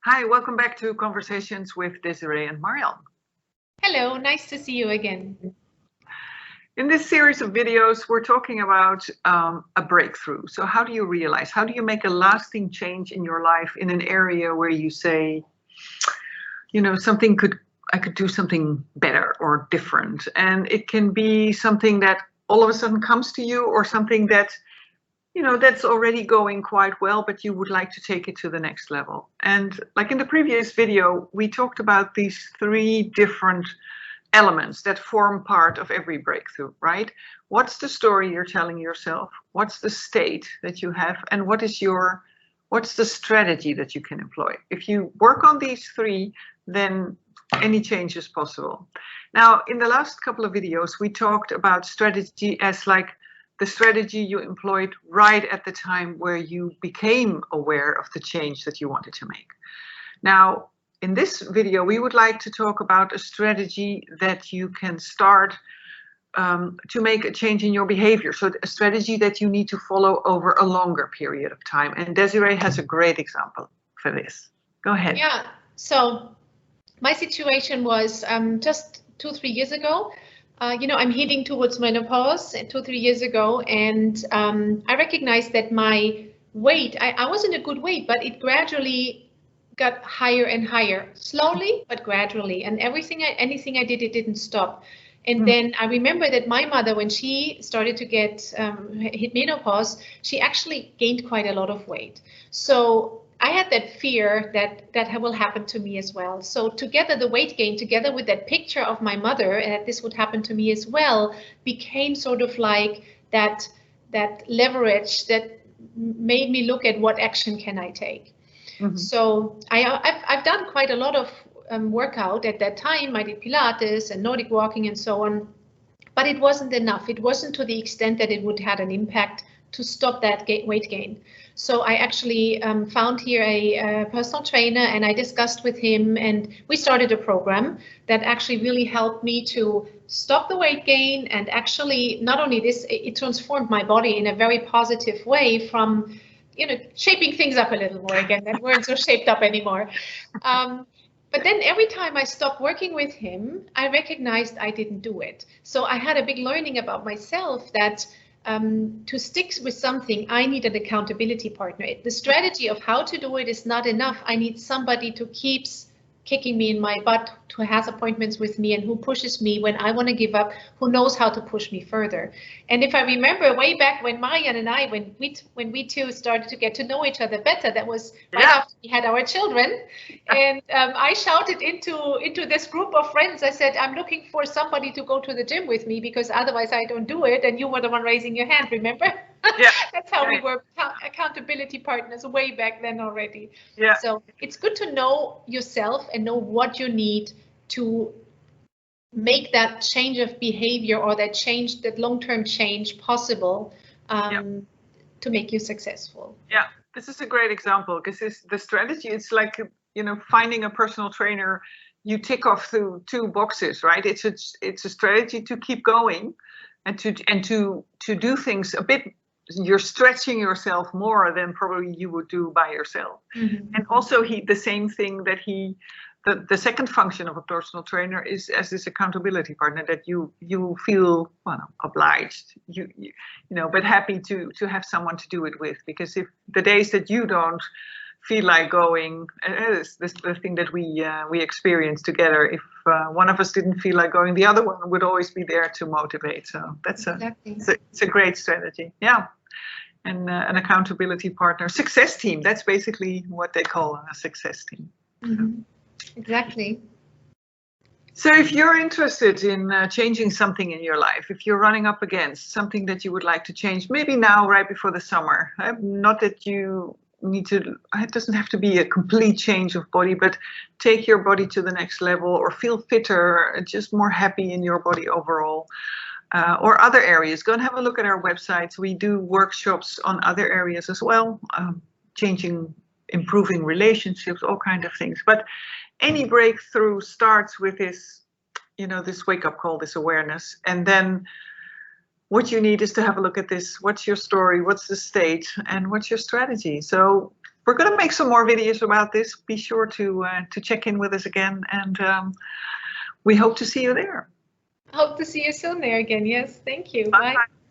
Hi, welcome back to Conversations with Desiree and Marianne. Hello, nice to see you again. In this series of videos, we're talking about a breakthrough. So how do you realize, how do you make a lasting change in your life in an area where you say, I could do something better or different. And it can be something that all of a sudden comes to you, or something that that's already going quite well, but you would like to take it to the next level. And like in the previous video, we talked about these three different elements that form part of every breakthrough, right? What's the story you're telling yourself? What's the state that you have? And what's the strategy that you can employ? If you work on these three, then any change is possible. Now, in the last couple of videos, we talked about strategy as like the strategy you employed right at the time where you became aware of the change that you wanted to make. Now, in this video, we would like to talk about a strategy that you can start to make a change in your behavior. So a strategy that you need to follow over a longer period of time. And Desiree has a great example for this. Go ahead. Yeah, so my situation was just 2-3 years ago. I'm heading towards menopause 2-3 years ago, and I recognized that my weight, I was in a good weight, but it gradually got higher and higher, slowly but gradually, and anything I did, it didn't stop. And then I remember that my mother, when she started to hit menopause, she actually gained quite a lot of weight. So I had that fear that will happen to me as well. So together, the weight gain, together with that picture of my mother, and that this would happen to me as well, became sort of like that leverage that made me look at what action can I take. So I've done quite a lot of workout at that time. I did Pilates and Nordic walking and so on, but it wasn't enough. It wasn't to the extent that it would have an impact to stop that weight gain. So I actually found here a personal trainer, and I discussed with him, and we started a program that actually really helped me to stop the weight gain. And actually, not only this, it transformed my body in a very positive way from, shaping things up a little more again, that weren't so shaped up anymore. But then every time I stopped working with him, I recognized I didn't do it. So I had a big learning about myself that to stick with something, I need an accountability partner. The strategy of how to do it is not enough. I need somebody who keeps kicking me in my butt, who has appointments with me, and who pushes me when I want to give up, who knows how to push me further. And if I remember way back when Marianne and I, when we two started to get to know each other better, that was right after we had our children. And I shouted into this group of friends, I said, I'm looking for somebody to go to the gym with me, because otherwise I don't do it. And you were the one raising your hand, remember? Yeah. That's how we were accountability partners way back then already. Yeah. So it's good to know yourself and know what you need to make that change of behavior, or that long-term change possible to make you successful. Yeah, this is a great example, because the strategy, it's like, finding a personal trainer. You tick off through 2 boxes, right? It's a strategy to keep going and to do things a bit. You're stretching yourself more than probably you would do by yourself. And also the same thing that the second function of a personal trainer is as this accountability partner, that you feel obliged, but happy to have someone to do it with. Because if the days that you don't feel like going, is the thing that we experience together. If one of us didn't feel like going, the other one would always be there to motivate. So that's it's a great strategy. Yeah. And an accountability partner, success team. That's basically what they call a success team. Exactly. So if you're interested in changing something in your life, if you're running up against something that you would like to change, maybe now, right before the summer, not that you need to, it doesn't have to be a complete change of body, but take your body to the next level, or feel fitter, just more happy in your body overall. Or other areas, go and have a look at our website. We do workshops on other areas as well, improving relationships, all kinds of things. But any breakthrough starts with this, this wake-up call, this awareness. And then what you need is to have a look at this. What's your story? What's the state? And what's your strategy? So we're going to make some more videos about this. Be sure to check in with us again, and we hope to see you there. Hope to see you soon there again. Yes, thank you. Bye. Bye.